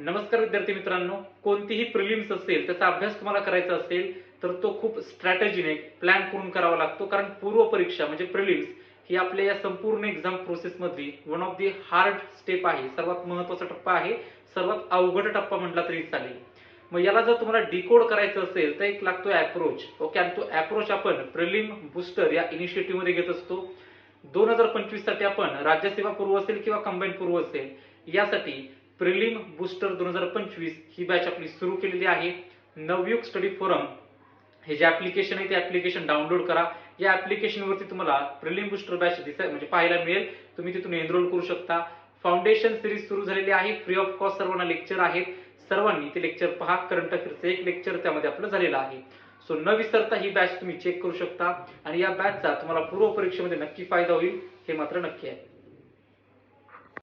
नमस्कार विद्यार्थी मित्रांनो, कोणतीही प्रिलिम्स असेल त्याचा अभ्यास तुम्हाला करायचा असेल तर तो खूप स्ट्रॅटेजीने प्लॅन करून करावा लागतो. कारण पूर्व परीक्षा म्हणजे प्रिलिम्स ही आपल्या या संपूर्ण एक्झाम प्रोसेस मधली one of the hard step आहे. सर्वात महत्त्वाचा टप्पा आहे, सर्वात अवघड टप्पा म्हटला तरी चालेल. मग याला जर तुम्हाला डिकोड करायचं असेल तर एक लागतो अप्रोच. ओके, आणि तो अप्रोच आपण प्रिलिम बूस्टर या इनिशिएटिव्ह मध्ये घेत असतो. 2025 साठी आपण राज्यसेवा पूर्व असेल किंवा कंबाईन पूर्व असेल यासाठी प्रिलिम बूस्टर 2025 ही बॅच आपली सुरू केलेली आहे. नवयुग स्टडी फोरम हे जे ऍप्लिकेशन आहे ते ऍप्लिकेशन डाउनलोड करा. या ऍप्लिकेशन वरती तुम्हाला प्रिलिम बूस्टर बॅच म्हणजे पाहायला मिळेल. तुम्ही तिथून एनरोल करू शकता. फाउंडेशन सिरीज सुरू झालेली आहे. फ्री ऑफ कॉस्ट सर्वांना लेक्चर आहेत. सर्वांनी ते लेक्चर पहा. करंट अफेअरचं एक लेक्चर त्यामध्ये आपलं झालेलं आहे. सो न विसरता ही बॅच तुम्ही चेक करू शकता आणि या बॅचचा तुम्हाला पूर्व परीक्षेमध्ये नक्की फायदा होईल हे मात्र नक्की आहे.